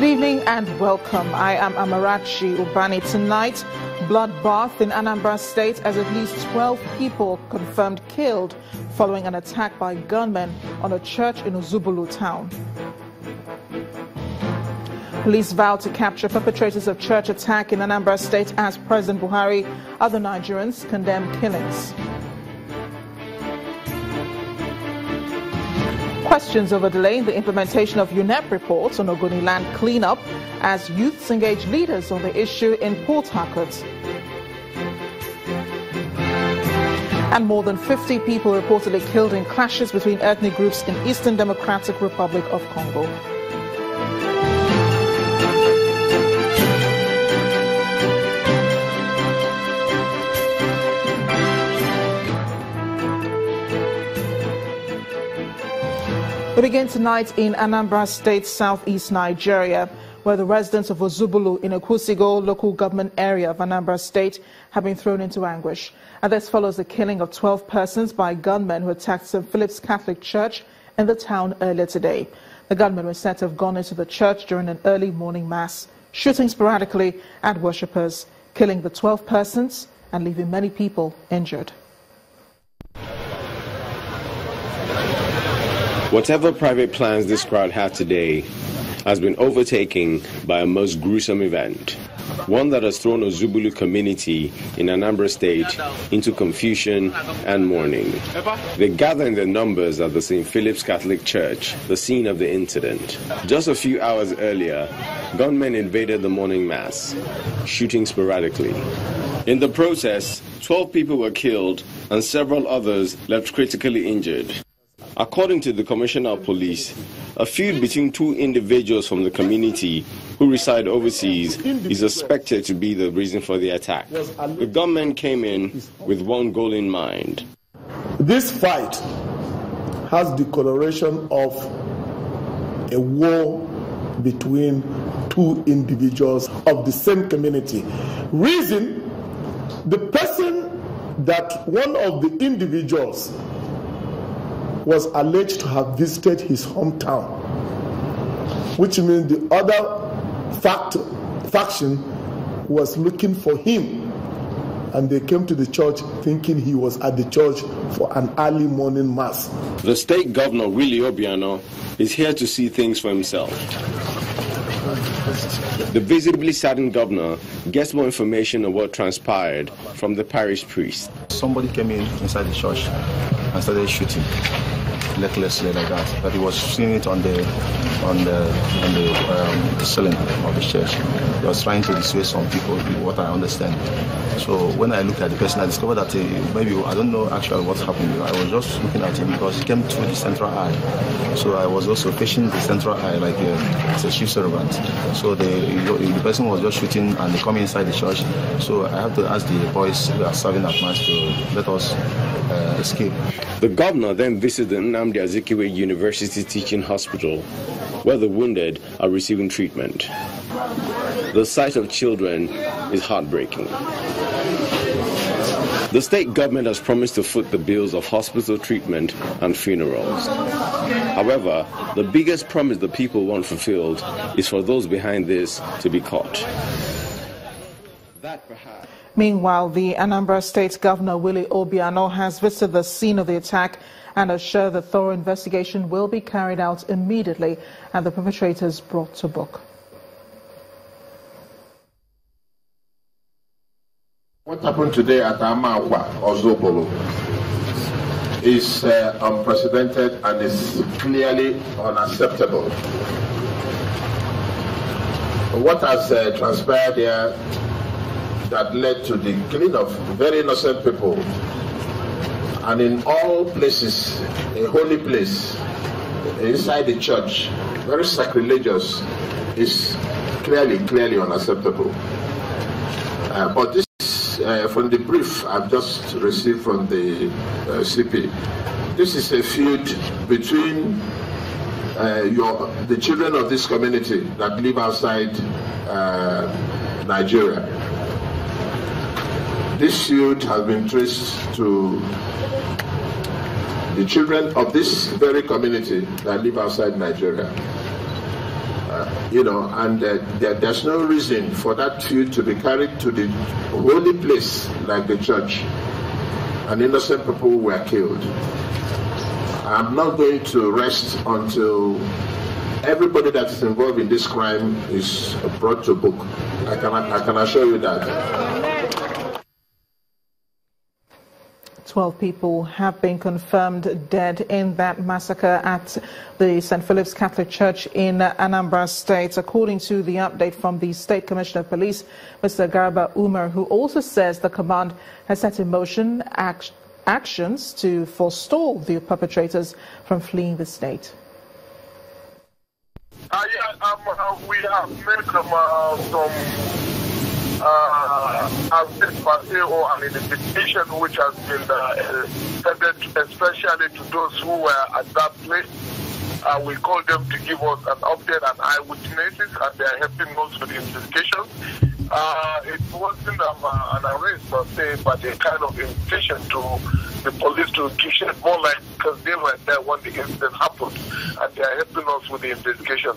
evening and welcome. I am Amarachi Ubani. Tonight, bloodbath in Anambra State as at least 12 people confirmed killed following an attack by gunmen on a church in Odinkalu town. Police vowed to capture perpetrators of church attack in Anambra State as President Buhari, other Nigerians condemned killings. Questions over delay in the implementation of UNEP reports on Ogoni land cleanup as youths engage leaders on the issue in Port Harcourt. And more than 50 people reportedly killed in clashes between ethnic groups in Eastern Democratic Republic of Congo. We begin tonight in Anambra State, southeast Nigeria, where the residents of Ozubulu in Okwusigo local government area of Anambra State have been thrown into anguish. And this follows the killing of 12 persons by gunmen who attacked St. Philip's Catholic Church in the town earlier today. The gunmen were said to have gone into the church during an early morning mass, shooting sporadically at worshippers, killing the 12 persons and leaving many people injured. Whatever private plans this crowd had today has been overtaken by a most gruesome event, one that has thrown a Zubulu community in Anambra State into confusion and mourning. They gather in their numbers at the St. Philip's Catholic Church, the scene of the incident. Just a few hours earlier, gunmen invaded the morning mass, shooting sporadically. In the process, 12 people were killed and several others left critically injured. According to the Commissioner of Police, a feud between two individuals from the community who reside overseas is suspected to be the reason for the attack. The gunmen came in with one goal in mind. This fight has the coloration of a war between two individuals of the same community. Reason, the person that one of the individuals was alleged to have visited his hometown, which means the other faction was looking for him, and they came to the church thinking he was at the church for an early morning mass. The state governor, Willie Obiano, is here to see things for himself. The visibly saddened governor gets more information on what transpired from the parish priest. Somebody came inside the church and started shooting recklessly like that. But he was seeing it on the ceiling of the church. He was trying to dissuade some people, what I understand. So when I looked at the person, I discovered that maybe, I don't know actually what happened. I was just looking at him because he came through the central eye. So I was also facing the central eye like as a chief servant. So the person was just shooting and they come inside the church. So I have to ask the boys who are serving at mass to let us escape. The governor then visited the Nnamdi Azikiwe University Teaching Hospital, where the wounded are receiving treatment. The sight of children is heartbreaking. The state government has promised to foot the bills of hospital treatment and funerals. However, the biggest promise the people want fulfilled is for those behind this to be caught. Meanwhile, the Anambra State Governor Willie Obiano has visited the scene of the attack and assured that thorough investigation will be carried out immediately and the perpetrators brought to book. What happened today at Anambra or Zobolo is unprecedented and is clearly unacceptable. What has transpired here that led to the killing of very innocent people, and in all places, a holy place, inside the church, very sacrilegious, is clearly unacceptable. But this, from the brief I've just received from the CP, this is a feud between the children of this community that live outside Nigeria. This feud has been traced to the children of this very community that live outside Nigeria. and there's no reason for that feud to be carried to the holy place like the church, and innocent people were killed. I'm not going to rest until everybody that is involved in this crime is brought to book. I can assure you that. 12 people have been confirmed dead in that massacre at the St. Philip's Catholic Church in Anambra State, according to the update from the State Commissioner of Police, Mr. Garba Umar, who also says the command has set in motion actions to forestall the perpetrators from fleeing the state. We have made some an identification which has been sent especially to those who were at that place. We called them to give us an update and eyewitnesses, and they are helping us with the investigation. It wasn't an arrest per se, but a kind of invitation to the police to shed more light, because they were there when the incident happened, and they are helping us with the investigation.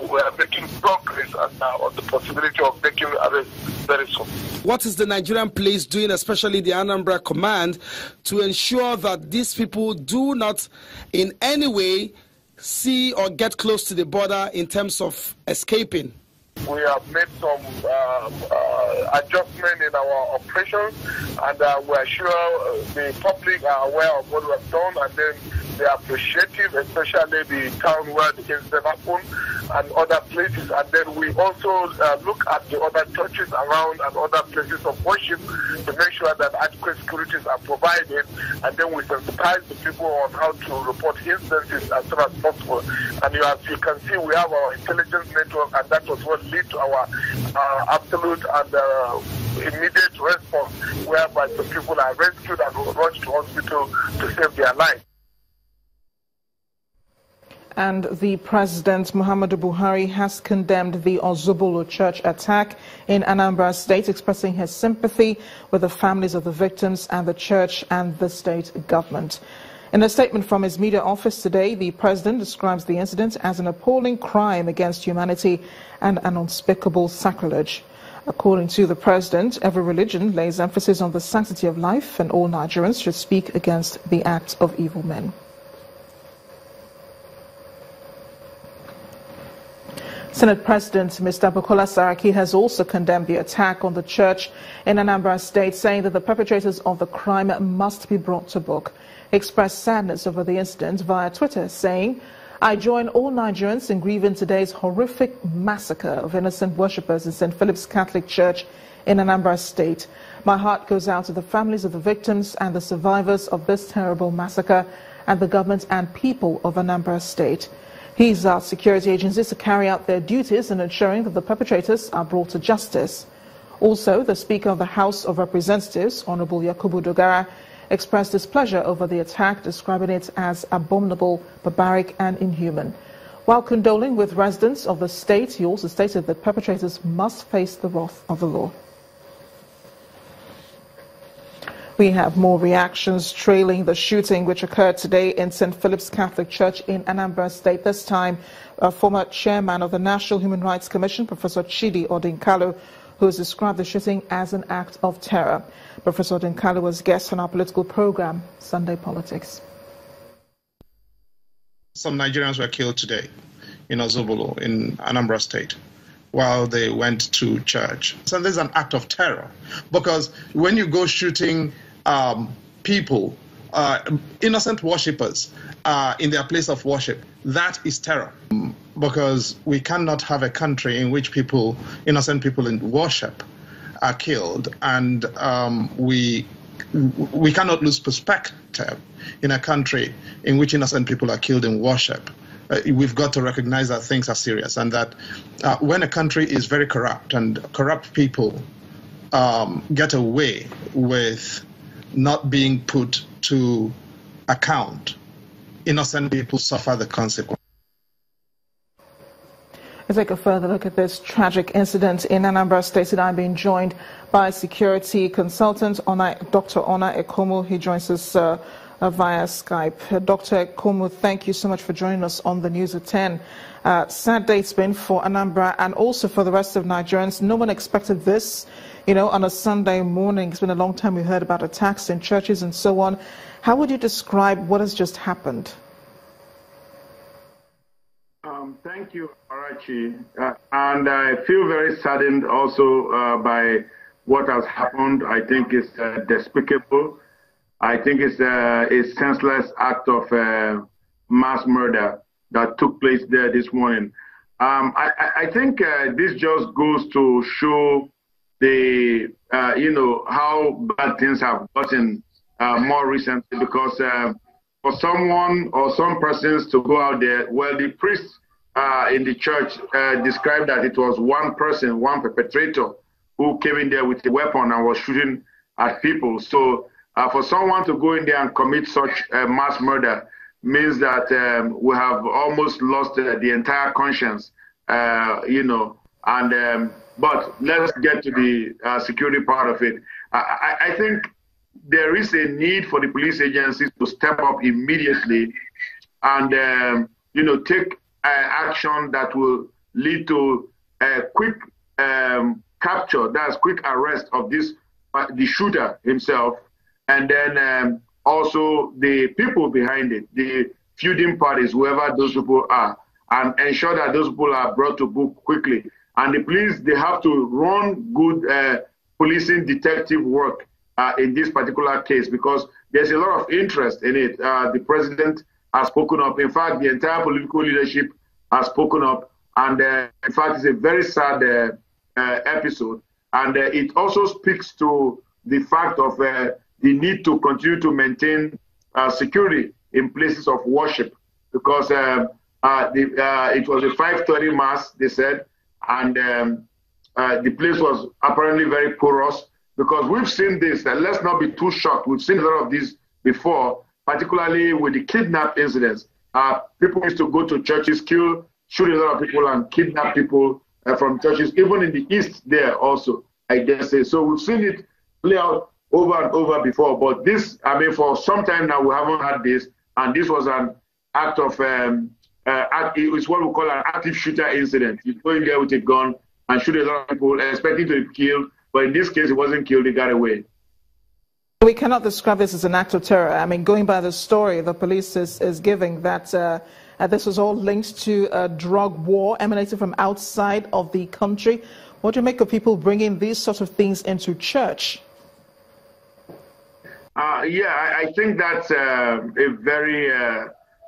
We are making progress on the possibility of making arrests very soon. What is the Nigerian police doing, especially the Anambra Command, to ensure that these people do not in any way see or get close to the border in terms of escaping? We have made some adjustment in our operations, and we are sure the public are aware of what we have done, and then they are appreciative, especially the town where the incident happened and other places. And then we also look at the other churches around and other places of worship to make sure that adequate securities are provided, and then we sensitize the people on how to report incidents as soon as possible. And as you can see, we have our intelligence network, and that was what led to our absolute and immediate response, whereby the people are rescued and rushed to hospital to save their lives. And the President, Muhammadu Buhari, has condemned the Ozubulu church attack in Anambra State, expressing his sympathy with the families of the victims and the church and the state government. In a statement from his media office today, the President describes the incident as an appalling crime against humanity and an unspeakable sacrilege. According to the President, every religion lays emphasis on the sanctity of life, and all Nigerians should speak against the acts of evil men. Senate President Mr. Bukola Saraki has also condemned the attack on the church in Anambra State, saying that the perpetrators of the crime must be brought to book. He expressed sadness over the incident via Twitter, saying, "I join all Nigerians in grieving today's horrific massacre of innocent worshippers in St. Philip's Catholic Church in Anambra State. My heart goes out to the families of the victims and the survivors of this terrible massacre, and the government and people of Anambra State." He's asked security agencies to carry out their duties in ensuring that the perpetrators are brought to justice. Also, the Speaker of the House of Representatives, Honorable Yakubu Dogara, expressed displeasure over the attack, describing it as abominable, barbaric and inhuman. While condoling with residents of the state, he also stated that perpetrators must face the wrath of the law. We have more reactions trailing the shooting which occurred today in St. Philip's Catholic Church in Anambra State. This time, a former chairman of the National Human Rights Commission, Professor Chidi Odinkalu, who has described the shooting as an act of terror. Professor Odinkalu was guest on our political program, Sunday Politics. Some Nigerians were killed today in Ozubulu, in Anambra State, while they went to church. So this is an act of terror, because when you go shooting people, innocent worshippers in their place of worship, that is terror. Because we cannot have a country in which people, innocent people in worship, are killed, and we cannot lose perspective in a country in which innocent people are killed in worship. We've got to recognize that things are serious, and that when a country is very corrupt and corrupt people get away with not being put to account, innocent people suffer the consequence. Let's take a further look at this tragic incident in Anambra State. And I'm being joined by security consultant Dr. Ona Ekomo. He joins us via Skype. Dr. Komu, thank you so much for joining us on the News at 10. Sad day it's been for Anambra and also for the rest of Nigerians. No one expected this, on a Sunday morning. It's been a long time we heard about attacks in churches and so on. How would you describe what has just happened? Thank you, Arachi. And I feel very saddened also by what has happened. I think it's despicable. I think it's a senseless act of mass murder that took place there this morning. I think this just goes to show the, how bad things have gotten more recently, because for someone or some persons to go out there, well, the priests in the church described that it was one person, one perpetrator, who came in there with a weapon and was shooting at people. So for someone to go in there and commit such mass murder means that we have almost lost the entire conscience, but let's get to the security part of it. I think there is a need for the police agencies to step up immediately and, take action that will lead to a quick capture, that's quick arrest of the shooter himself, and then also the people behind it, the feuding parties, whoever those people are, and ensure that those people are brought to book quickly. And the police, they have to run good policing detective work in this particular case, because there's a lot of interest in it. The president has spoken up. In fact, the entire political leadership has spoken up. And in fact, it's a very sad episode. And it also speaks to the fact of the need to continue to maintain security in places of worship, because it was a 5:30 mass, they said, and the place was apparently very porous, because we've seen this, and let's not be too shocked. We've seen a lot of this before, particularly with the kidnap incidents. People used to go to churches, shoot a lot of people and kidnap people from churches, even in the East there also, I dare say. So we've seen it play out over and over before. But this, for some time now, we haven't had this. And this was an act of, it's what we call an active shooter incident. You go in there with a gun and shoot a lot of people, expecting to be killed. But in this case, he wasn't killed, he got away. We cannot describe this as an act of terror. Going by the story the police is giving, that this was all linked to a drug war emanating from outside of the country. What do you make of people bringing these sorts of things into church? I think that's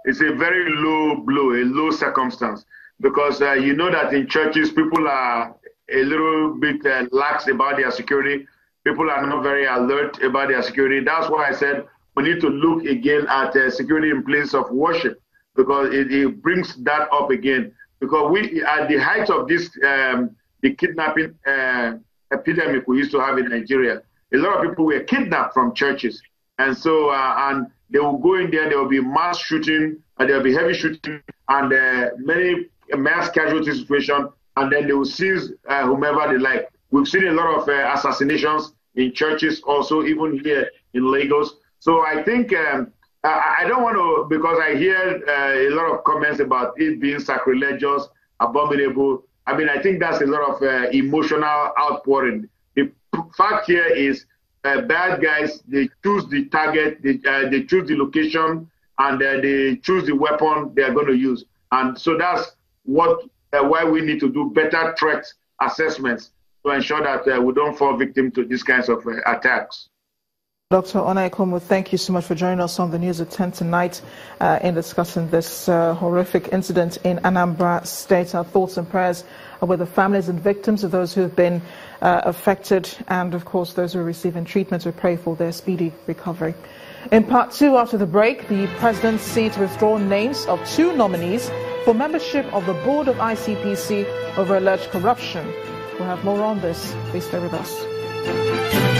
it's a very low blow, a low circumstance, because you know that in churches people are a little bit lax about their security. People are not very alert about their security. That's why I said we need to look again at security in place of worship, because it brings that up again. Because we, at the height of this, the kidnapping epidemic we used to have in Nigeria, a lot of people were kidnapped from churches. And so, and they will go in there, there will be mass shooting, and there will be heavy shooting, and many mass casualty situation, and then they will seize whomever they like. We've seen a lot of assassinations in churches also, even here in Lagos. So I think, I don't want to, because I hear a lot of comments about it being sacrilegious, abominable. I think that's a lot of emotional outpouring. The fact here is bad guys, they choose the target, they choose the location, and they choose the weapon they are going to use. And so that's why we need to do better threat assessments to ensure that we don't fall victim to these kinds of attacks. Dr. Odinkalu, thank you so much for joining us on the News at 10 tonight in discussing this horrific incident in Anambra State. Our thoughts and prayers are with the families and victims of those who have been affected, and of course those who are receiving treatment. We pray for their speedy recovery. In part 2, after the break, the president seeks to withdraw names of 2 nominees for membership of the board of ICPC over alleged corruption. We'll have more on this. Please stay with us.